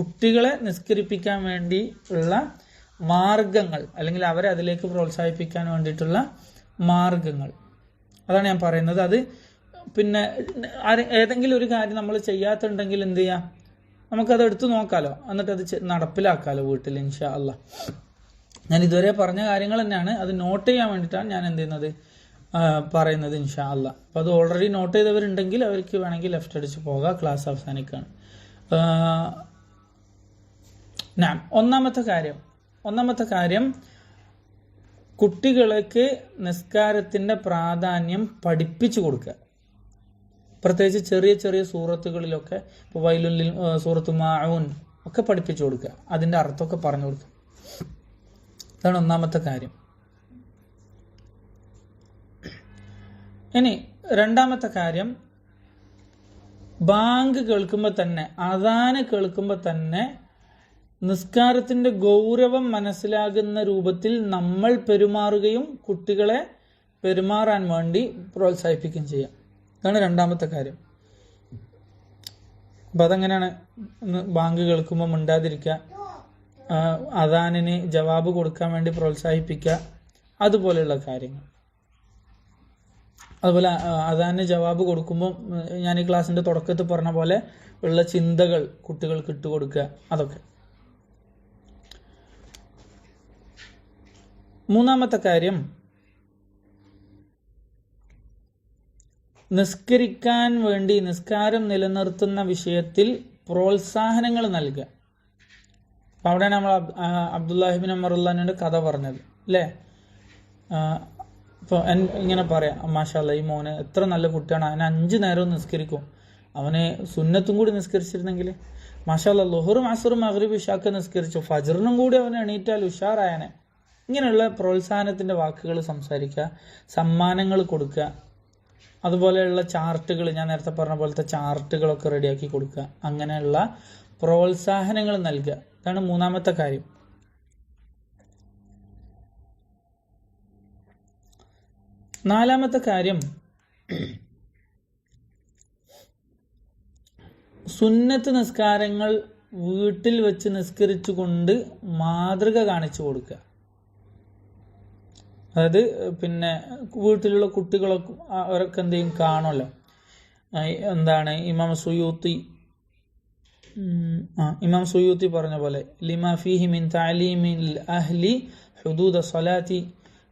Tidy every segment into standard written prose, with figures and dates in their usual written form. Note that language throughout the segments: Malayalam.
കുട്ടികളെ നിസ്കരിപ്പിക്കാൻ വേണ്ടി ഉള്ള മാർഗങ്ങൾ, അല്ലെങ്കിൽ അവരെ അതിലേക്ക് പ്രോത്സാഹിപ്പിക്കാൻ വേണ്ടിയിട്ടുള്ള മാർഗങ്ങൾ, അതാണ് ഞാൻ പറയുന്നത്. അത് പിന്നെ ഏതെങ്കിലും ഒരു കാര്യം നമ്മൾ ചെയ്യാത്തുണ്ടെങ്കിൽ എന്ത് ചെയ്യാം, നമുക്കത് എടുത്തു നോക്കാലോ, എന്നിട്ട് അത് നടപ്പിലാക്കാലോ വീട്ടിൽ ഇൻഷാ അല്ലാ. ഞാൻ ഇതുവരെ പറഞ്ഞ കാര്യങ്ങൾ തന്നെയാണ്, അത് നോട്ട് ചെയ്യാൻ വേണ്ടിയിട്ടാണ് ഞാൻ എന്ത് ചെയ്യുന്നത്, പറയുന്നത് ഇൻഷാ അല്ലാ. അപ്പോൾ അത് ഓൾറെഡി നോട്ട് ചെയ്തവരുണ്ടെങ്കിൽ അവർക്ക് വേണമെങ്കിൽ ലെഫ്റ്റ് അടിച്ച് പോകാം, ക്ലാസ് അവസാനിക്കുകയാണ്. ഒന്നാമത്തെ കാര്യം കുട്ടികൾക്ക് നിസ്കാരത്തിന്റെ പ്രാധാന്യം പഠിപ്പിച്ചു കൊടുക്കുക. പ്രത്യേകിച്ച് ചെറിയ ചെറിയ സൂറത്തുകളിലൊക്കെ, ഇപ്പോൾ വൈലുൽ സൂറത്ത് മാഊൻ ഒക്കെ പഠിപ്പിച്ചു കൊടുക്കുക, അതിന്റെ അർത്ഥമൊക്കെ പറഞ്ഞു കൊടുക്കുക. അതാണ് ഒന്നാമത്തെ കാര്യം. ഇനി രണ്ടാമത്തെ കാര്യം, ബാങ്ക് കേൾക്കുമ്പോൾ തന്നെ, അദാന് കേൾക്കുമ്പോൾ തന്നെ നിസ്കാരത്തിന്റെ ഗൗരവം മനസ്സിലാകുന്ന രൂപത്തിൽ നമ്മൾ പെരുമാറുകയും കുട്ടികളെ പെരുമാറാൻ വേണ്ടി പ്രോത്സാഹിപ്പിക്കുകയും ചെയ്യാം. ഇതാണ് രണ്ടാമത്തെ കാര്യം. അപ്പൊ അതെങ്ങനെയാണ്? ബാങ്ക് കേൾക്കുമ്പോൾ മിണ്ടാതിരിക്കുക, അദാനിന് ജവാബ് കൊടുക്കാൻ വേണ്ടി പ്രോത്സാഹിപ്പിക്കുക, അതുപോലെയുള്ള കാര്യങ്ങൾ. അതുപോലെ അദാനിന് ജവാബ് കൊടുക്കുമ്പോൾ ഞാൻ ഈ ക്ലാസ്സിന്റെ തുടക്കത്തിൽ പറഞ്ഞ പോലെ ഉള്ള ചിന്തകൾ കുട്ടികൾക്ക് ഇട്ടുകൊടുക്കുക, അതൊക്കെ. മൂന്നാമത്തെ കാര്യം, നിസ്കരിക്കാൻ വേണ്ടി, നിസ്കാരം നിലനിർത്തുന്ന വിഷയത്തിൽ പ്രോത്സാഹനങ്ങൾ നൽകുക. അപ്പൊ അവിടെയാണ് നമ്മൾ അബ്ദുല്ലാഹിബിൻ അമറുല്ലാന്റെ കഥ പറഞ്ഞത് അല്ലേ? ഇപ്പൊ ഇങ്ങനെ പറയാം, മാഷാ അല്ലാ ഈ മോന് എത്ര നല്ല കുട്ടിയാണ്, അവന് 5 നേരവും നിസ്കരിക്കും, അവന് സുന്നത്തും കൂടി നിസ്കരിച്ചിരുന്നെങ്കിൽ മാഷാ അല്ലാ ളുഹറും അസ്റും മഗ്രിബ് ഇശാക്ക് നിസ്കരിച്ചു, ഫജ്റിനും കൂടി അവന് എണീറ്റാൽ ഉഷാറായനെ. ഇങ്ങനെയുള്ള പ്രോത്സാഹനത്തിന്റെ വാക്കുകൾ സംസാരിക്കുക, സമ്മാനങ്ങൾ കൊടുക്കുക, അതുപോലെയുള്ള ചാർട്ടുകൾ, ഞാൻ നേരത്തെ പറഞ്ഞ പോലത്തെ ചാർട്ടുകളൊക്കെ റെഡിയാക്കി കൊടുക്കുക, അങ്ങനെയുള്ള പ്രോത്സാഹനങ്ങൾ നൽകുക. ഇതാണ് മൂന്നാമത്തെ കാര്യം. നാലാമത്തെ കാര്യം, സുന്നത്ത് നിസ്കാരങ്ങൾ വീട്ടിൽ വെച്ച് നിസ്കരിച്ചുകൊണ്ട് മാതൃക കാണിച്ചു കൊടുക്കുക. അതായത് പിന്നെ വീട്ടിലുള്ള കുട്ടികളൊക്കെ അവരൊക്കെ എന്ത് ചെയ്യും, കാണുമല്ലോ. എന്താണ് ഇമാം സുയൂത്തി പറഞ്ഞ പോലെ, ലിമാ ഫീഹി മിൻ തഅലീമിൽ അഹ്ലി ഹുദൂദ സ്വലാത്തി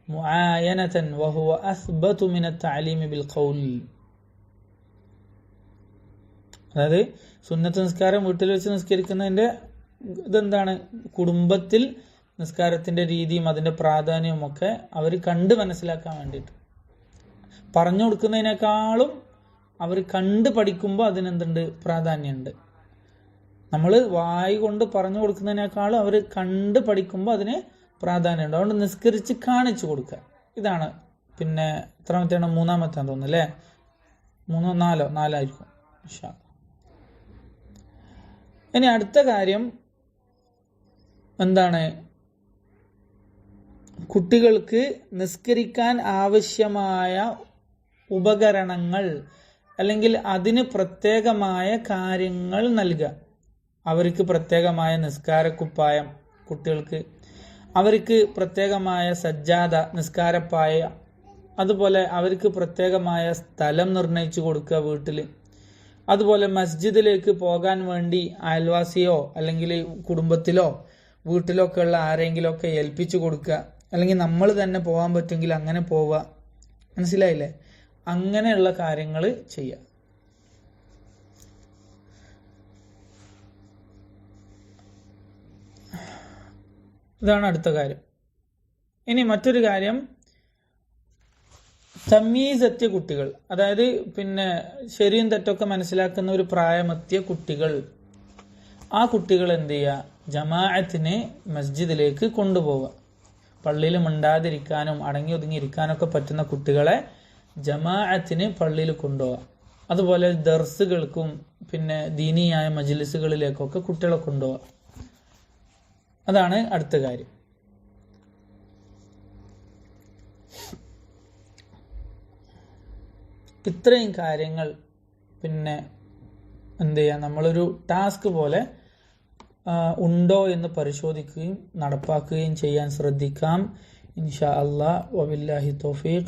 മുആയനതൻ വഹുവ അസ്ബതു മിന തഅലീമി ബിൽ ഖൗൽ. അതായത് സുന്നത്ത് നിസ്കാരം വീട്ടിൽ വെച്ച് നിസ്കരിക്കുന്നതിന്റെ ഇതെന്താണ്, കുടുംബത്തിൽ നിസ്കാരത്തിന്റെ രീതിയും അതിന്റെ പ്രാധാന്യവും ഒക്കെ അവർ കണ്ട് മനസ്സിലാക്കാൻ വേണ്ടിയിട്ട്, പറഞ്ഞു കൊടുക്കുന്നതിനേക്കാളും അവർ കണ്ട് പഠിക്കുമ്പോൾ അതിനെന്തുണ്ട്, പ്രാധാന്യമുണ്ട്. നമ്മൾ വായി കൊണ്ട് പറഞ്ഞു കൊടുക്കുന്നതിനേക്കാളും അവർ കണ്ട് പഠിക്കുമ്പോൾ അതിന് പ്രാധാന്യമുണ്ട്. അതുകൊണ്ട് നിസ്കരിച്ച് കാണിച്ചു കൊടുക്കുക. ഇതാണ് പിന്നെ എത്രാമത്തെയാണ്, മൂന്നാമത്തെയാണെന്ന് തോന്നുന്നു അല്ലേ? 3, 4 ആയിരിക്കും. ഇനി അടുത്ത കാര്യം എന്താണ്, കുട്ടികൾക്ക് നിസ്കരിക്കാൻ ആവശ്യമായ ഉപകരണങ്ങൾ അല്ലെങ്കിൽ അതിന് പ്രത്യേകമായ കാര്യങ്ങൾ നൽകുക. അവർക്ക് പ്രത്യേകമായ നിസ്കാരക്കുപ്പായം കുട്ടികൾക്ക്, അവർക്ക് പ്രത്യേകമായ സജ്ജാദ നിസ്കാരപ്പായ, അതുപോലെ അവർക്ക് പ്രത്യേകമായ സ്ഥലം നിർണയിച്ചു കൊടുക്കുക വീട്ടിൽ. അതുപോലെ മസ്ജിദിലേക്ക് പോകാൻ വേണ്ടി അയൽവാസിയോ അല്ലെങ്കിൽ കുടുംബത്തിലോ വീട്ടിലോ ഒക്കെ ഉള്ള ആരെങ്കിലും ഒക്കെ ഏൽപ്പിച്ചു കൊടുക്കുക, അല്ലെങ്കിൽ നമ്മൾ തന്നെ പോകാൻ പറ്റുമെങ്കിൽ അങ്ങനെ പോവുക. മനസ്സിലായില്ലേ? അങ്ങനെയുള്ള കാര്യങ്ങൾ ചെയ്യുക. ഇതാണ് അടുത്ത കാര്യം. ഇനി മറ്റൊരു കാര്യം, തമീസ് കുട്ടികൾ, അതായത് പിന്നെ ശരിയും തെറ്റൊക്കെ മനസ്സിലാക്കുന്ന ഒരു പ്രായമെത്തിയ കുട്ടികൾ, ആ കുട്ടികൾ എന്ത് ചെയ്യുക, ജമാഅത്തിന് മസ്ജിദിലേക്ക് കൊണ്ടുപോവുക. പള്ളിയിൽ മിണ്ടാതിരിക്കാനും അടങ്ങി ഒതുങ്ങിയിരിക്കാനൊക്കെ പറ്റുന്ന കുട്ടികളെ ജമാഅത്തിന് പള്ളിയിൽ കൊണ്ടുപോവുക. അതുപോലെ ദർസുകൾക്കും പിന്നെ ദീനിയായ മജ്ലിസുകളിലേക്കൊക്കെ കുട്ടികളെ കൊണ്ടുപോവുക. അതാണ് അടുത്ത കാര്യം. ഇത്രയും കാര്യങ്ങൾ പിന്നെ എന്ത് ചെയ്യാം, നമ്മളൊരു ടാസ്ക് പോലെ ഉണ്ടോ എന്ന് പരിശോധിക്കുകയും നടപ്പാക്കുകയും ചെയ്യാൻ ശ്രദ്ധിക്കാം. ഇൻഷാ അല്ലാഹ്. വബില്ലാഹി തൗഫീഖ്.